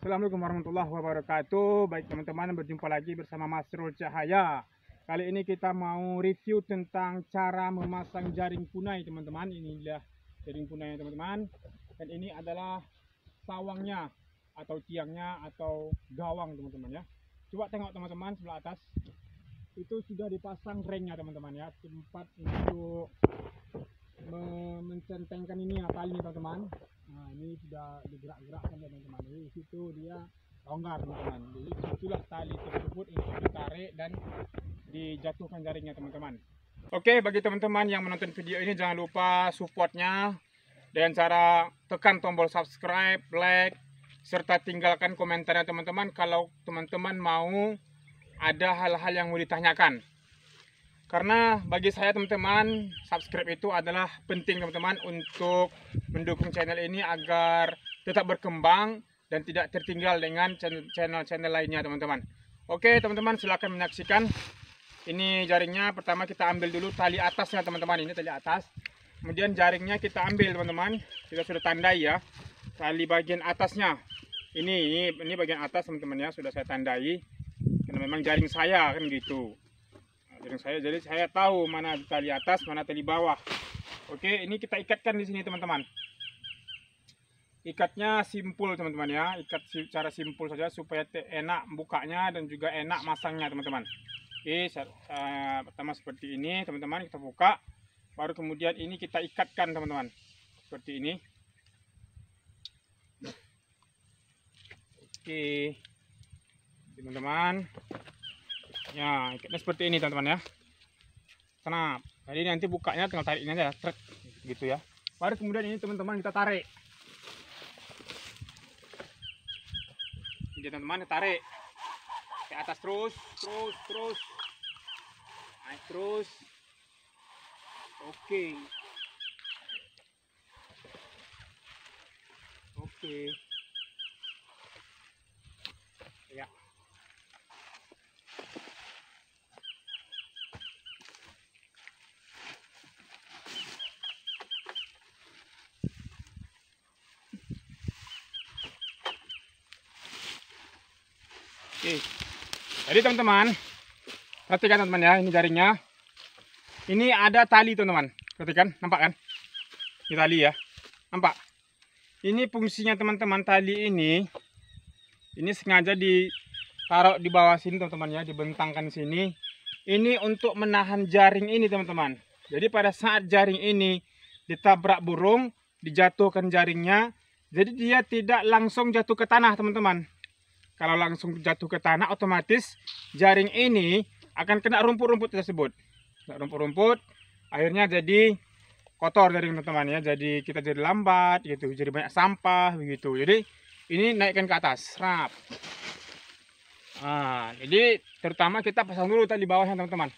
Assalamualaikum warahmatullahi wabarakatuh. Baik teman-teman, berjumpa lagi bersama Mas Rul Cahaya. Kali ini kita mau review tentang cara memasang jaring punai teman-teman. Inilah jaring punai teman-teman. Dan ini adalah sawangnya atau tiangnya atau gawang teman-teman ya. Coba tengok teman-teman sebelah atas. Itu sudah dipasang ringnya teman-teman ya. Tempat untuk mencentengkan ini tali teman-teman. Nah, ini sudah digerak-gerakkan ya teman-teman. Jadi di situ dia longgar teman-teman. Jadi itulah tali tersebut untuk ditarik dan dijatuhkan jaringnya teman-teman. Oke, bagi teman-teman yang menonton video ini jangan lupa supportnya dengan cara tekan tombol subscribe, like, serta tinggalkan komentarnya teman-teman kalau teman-teman mau ada hal-hal yang mau ditanyakan. Karena bagi saya teman-teman, subscribe itu adalah penting teman-teman untuk mendukung channel ini agar tetap berkembang dan tidak tertinggal dengan channel-channel lainnya teman-teman. Oke teman-teman, silahkan menyaksikan. Ini jaringnya, pertama kita ambil dulu tali atasnya teman-teman, ini tali atas. Kemudian jaringnya kita ambil teman-teman, kita sudah tandai ya, tali bagian atasnya. Ini bagian atas teman-teman ya, sudah saya tandai. Karena memang jaring saya kan gitu. Jadi saya tahu mana tali atas, mana tali bawah. Oke, ini kita ikatkan di sini teman-teman. Ikatnya simpul teman-teman ya, ikat secara simpul saja supaya enak bukanya dan juga enak masangnya teman-teman. Oke, pertama seperti ini teman-teman, kita buka, baru kemudian ini kita ikatkan teman-teman, seperti ini. Oke, teman-teman. Ya, ikatnya seperti ini teman-teman ya. Senap. Jadi nanti bukanya tinggal tarik ini aja, trek gitu ya. Baru kemudian ini teman-teman kita tarik. Ini teman-teman tarik ke atas terus. Naik terus. Oke. Ya. Oke, jadi teman-teman, perhatikan teman-teman ya, ini jaringnya. Ini ada tali teman-teman, perhatikan, nampak kan? Ini tali ya, nampak? Ini fungsinya teman-teman, tali ini sengaja ditaruh di bawah sini teman-teman ya, dibentangkan sini. Ini untuk menahan jaring ini teman-teman. Jadi pada saat jaring ini ditabrak burung, dijatuhkan jaringnya, jadi dia tidak langsung jatuh ke tanah teman-teman. Kalau langsung jatuh ke tanah, otomatis jaring ini akan kena rumput-rumput tersebut. Rumput-rumput, akhirnya jadi kotor jaring teman-teman ya. Jadi kita jadi lambat gitu, jadi banyak sampah begitu. Jadi ini naikkan ke atas, rap. Nah, jadi terutama kita pasang dulu tali bawahnya teman-teman.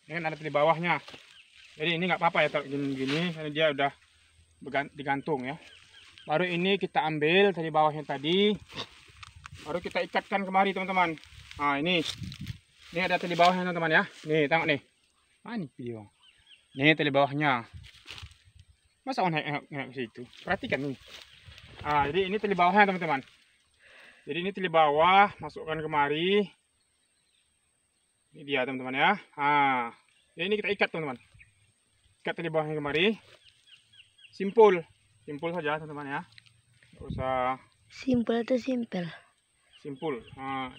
Ini kan ada tali bawahnya. Jadi ini nggak apa-apa ya kalau gini-gini, karena dia udah digantung ya. Baru ini kita ambil tali bawahnya tadi. Baru kita ikatkan kemari teman-teman. Nah ini ada tali bawahnya teman-teman ya. Nih tengok nih. Ini video. Nih tali bawahnya. Masa naik ke situ? Perhatikan nih. Ah, jadi ini tali bawahnya teman-teman. Jadi ini tali bawah, masukkan kemari. Ini dia teman-teman ya. Ah, ini kita ikat teman-teman. Ikat tali bawahnya kemari. Simpul saja teman-teman ya. Nggak usah. Simpel atau simpel? Simpul. Nah,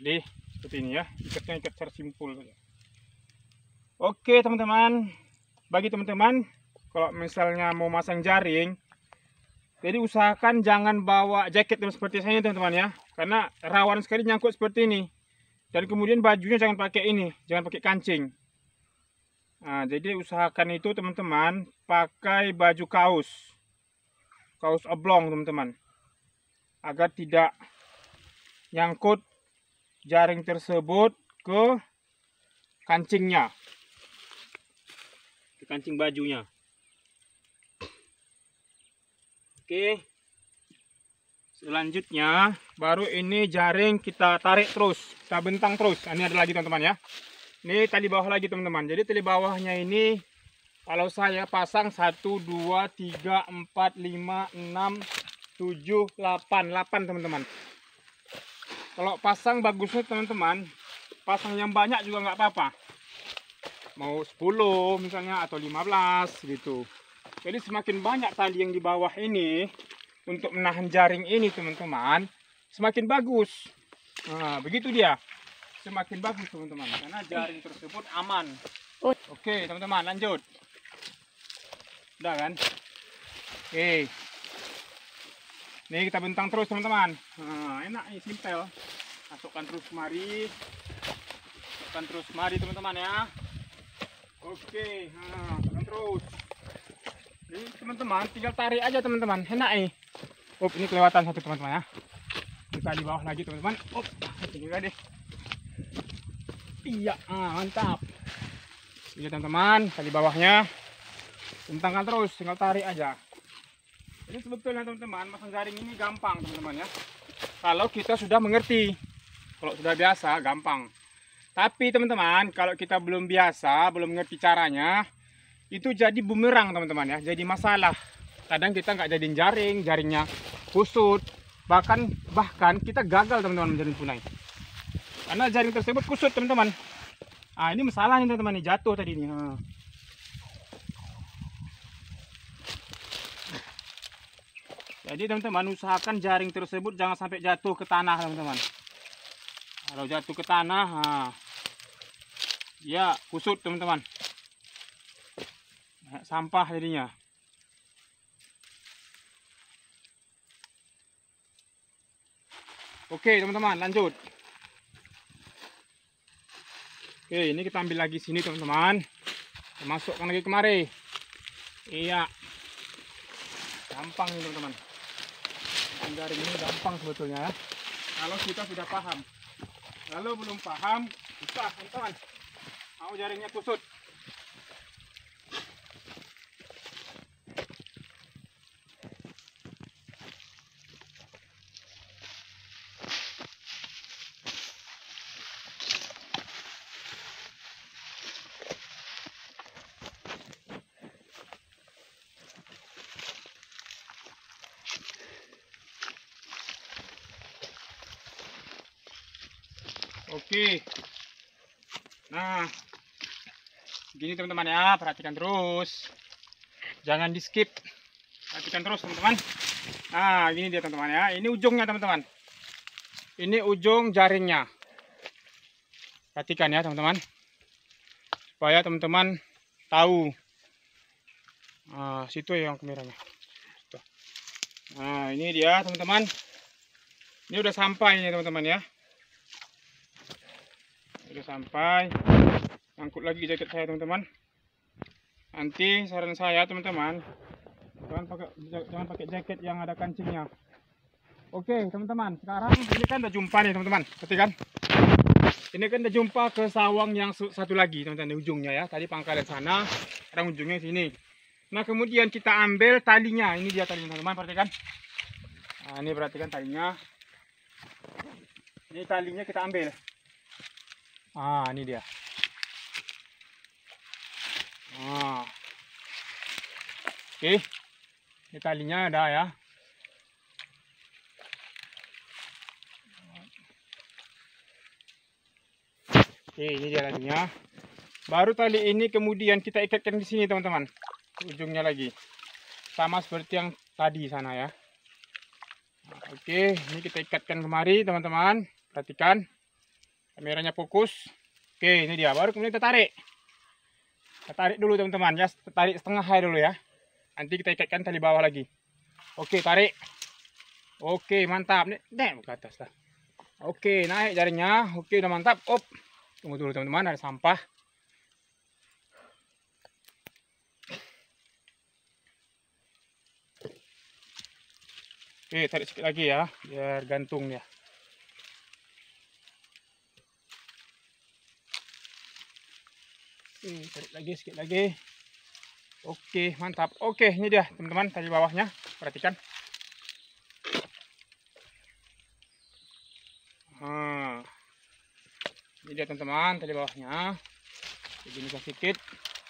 seperti ini ya. Ikatnya ikat secara simpul saja. Oke teman-teman. Bagi teman-teman, kalau misalnya mau masang jaring, jadi usahakan jangan bawa jaket seperti saya teman-teman ya. Karena rawan sekali nyangkut seperti ini. Dan kemudian bajunya jangan pakai ini, jangan pakai kancing. Nah, jadi usahakan itu teman-teman pakai baju kaos oblong teman-teman, agar tidak nyangkut jaring tersebut ke kancingnya, ke kancing bajunya. Oke, selanjutnya baru ini jaring kita tarik terus, kita bentang terus. Ini ada lagi teman-teman ya, ini tali bawah lagi teman-teman. Jadi tali bawahnya ini kalau saya pasang 1, 2, 3, 4, 5, 6, 7, 8 teman-teman. Kalau pasang bagusnya teman-teman, pasang yang banyak juga nggak apa-apa. Mau 10 misalnya atau 15 gitu. Jadi semakin banyak tali yang di bawah ini untuk menahan jaring ini teman-teman, semakin bagus. Nah, begitu dia. Semakin bagus teman-teman, karena jaring tersebut aman. Oke teman-teman, lanjut. Udah kan? Oke. Nih kita bentang terus teman-teman. Nah, enak nih, simpel. Masukkan terus kemari. Masukkan terus kemari teman-teman ya. Oke, nah, tekan terus. Ini teman-teman tinggal tarik aja teman-teman. Enak nih. Ini kelewatan satu teman-teman ya. Kita di bawah lagi teman-teman. Ini deh. Iya, mantap. Ini teman-teman, tali bawahnya. Bentangkan terus, tinggal tarik aja. Ini sebetulnya teman-teman, masang jaring ini gampang teman-teman ya. Kalau kita sudah mengerti. Kalau sudah biasa, gampang. Tapi teman-teman, kalau kita belum biasa, belum mengerti caranya, itu jadi bumerang teman-teman ya, jadi masalah. Kadang kita nggak jadiin jaring, jaringnya kusut, bahkan kita gagal teman-teman menjalin punai. Karena jaring tersebut kusut teman-teman. Ini masalahnya teman-teman, ini jatuh tadi ini. Jadi teman-teman, usahakan jaring tersebut jangan sampai jatuh ke tanah teman-teman. Kalau jatuh ke tanah, ya kusut teman-teman. Sampah jadinya. Oke teman-teman, lanjut. Oke, ini kita ambil lagi sini teman-teman. Masukkan lagi kemari. Iya. Gampang nih teman-teman. Jaring ini gampang sebetulnya ya. Kalau kita sudah paham. Kalau belum paham, susah teman-teman. Mau jaringnya kusut. Oke. Nah, gini teman-teman ya, perhatikan terus. Jangan di skip. Perhatikan terus teman-teman. Nah, gini dia teman-teman ya. Ini ujungnya teman-teman. Ini ujung jaringnya. Perhatikan ya teman-teman. Supaya teman-teman tahu. Situ yang kameranya. Nah, ini dia teman-teman. Ini udah sampai nih teman-teman ya. Udah sampai. Angkut lagi jaket saya teman-teman. Nanti saran saya teman-teman, jangan pakai jaket yang ada kancingnya. Oke teman-teman, sekarang ini kan udah jumpa nih teman-teman. Perhatikan. Ini kan udah jumpa ke sawang yang satu lagi teman-teman, di ujungnya ya. Tadi pangkalan sana, sekarang ujungnya sini. Nah kemudian kita ambil talinya. Ini dia talinya teman-teman, perhatikan. Nah ini perhatikan talinya. Ini talinya kita ambil. Ini dia. Oke. Ini talinya ada ya. Oke, ini dia talinya. Baru tali ini kemudian kita ikatkan di sini teman-teman. Ujungnya lagi. Sama seperti yang tadi sana ya. Oke, ini kita ikatkan kemari teman-teman. Perhatikan. Kameranya fokus. Oke, ini dia. Baru kemudian kita tarik. Kita tarik dulu teman-teman ya. Tarik setengah dulu ya. Nanti kita ikatkan tali bawah lagi. Oke, tarik. Oke, mantap. Nih, ke atas lah. Oke, naik jaringnya. Oke, udah mantap. Tunggu dulu teman-teman, ada sampah. Oke, tarik sedikit lagi ya, biar gantung ya. Tarik lagi sedikit lagi. Oke, mantap. Oke, ini dia teman-teman tali bawahnya. Perhatikan. Ini dia teman-teman tali bawahnya. Begini sedikit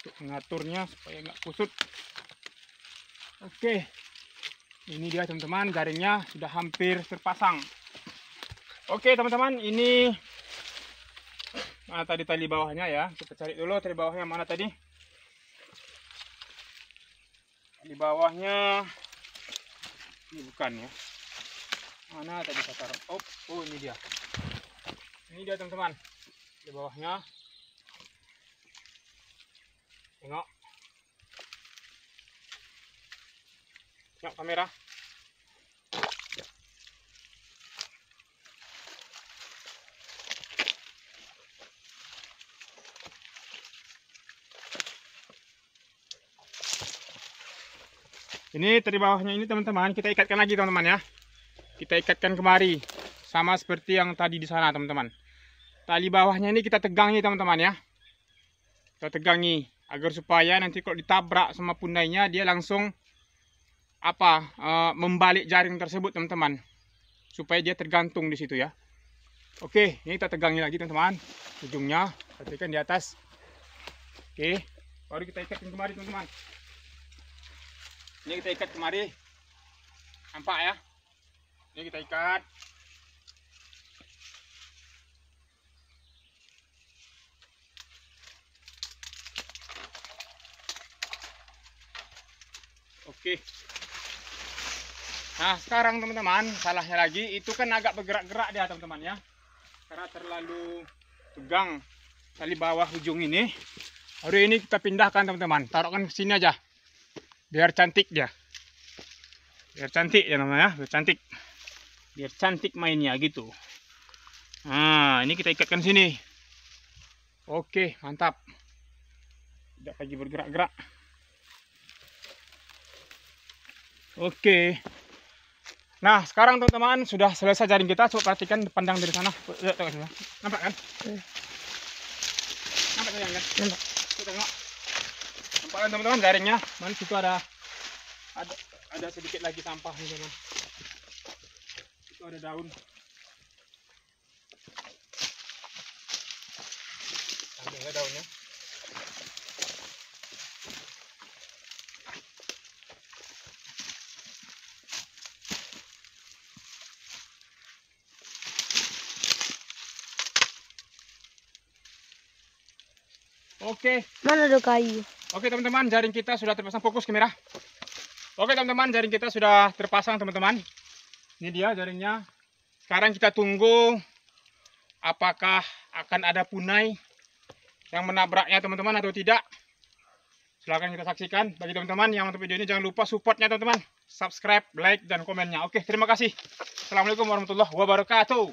untuk mengaturnya supaya nggak kusut. Oke, Ini dia teman-teman, jaringnya sudah hampir terpasang. Oke teman-teman, ini mana tadi tali bawahnya ya. Kita cari dulu tali bawahnya mana tadi. Tali bawahnya ini bukan ya. Mana tadi saya taruh? Oh ini dia. Ini dia teman-teman. Tali bawahnya. Tengok. Tengok kamera. Ini tali bawahnya ini teman-teman, kita ikatkan lagi teman-teman ya. Kita ikatkan kemari. Sama seperti yang tadi di sana teman-teman. Tali bawahnya ini kita tegangi teman-teman ya. Kita tegangi agar supaya nanti kalau ditabrak sama pundainya dia langsung membalik jaring tersebut teman-teman. Supaya dia tergantung di situ ya. Oke, ini kita tegangi lagi teman-teman. Ujungnya, perhatikan di atas. Oke, baru kita ikatkan kemari teman-teman. Ini kita ikat kemari. Nampak ya? Ini kita ikat. Oke. Nah, sekarang teman-teman, salahnya lagi itu kan agak bergerak-gerak dia teman-teman ya. Karena terlalu tegang tali bawah ujung ini. Hari ini kita pindahkan teman-teman. Taruhkan ke sini aja. Biar cantik dia. Biar cantik ya namanya, biar cantik. Biar cantik mainnya gitu. Nah, ini kita ikatkan sini. Oke, mantap. Tidak lagi bergerak-gerak. Oke. Nah, sekarang teman-teman sudah selesai jaring kita. Coba perhatikan, pandang dari sana. Nampak kan? Nampak jaring kan? Nampak. Tengok. Nampak kan teman-teman jaringnya? Man, situ ada sedikit lagi sampah nih teman. Itu ada daun. Ambil daunnya. Oke. Mana ada kayu? Oke teman-teman, jaring kita sudah terpasang. Fokus kamera. Oke teman-teman, jaring kita sudah terpasang teman-teman. Ini dia jaringnya. Sekarang kita tunggu apakah akan ada punai yang menabraknya teman-teman atau tidak. Silahkan kita saksikan. Bagi teman-teman yang nonton video ini, jangan lupa supportnya teman-teman. Subscribe, like, dan komennya. Oke, terima kasih. Assalamualaikum warahmatullahi wabarakatuh.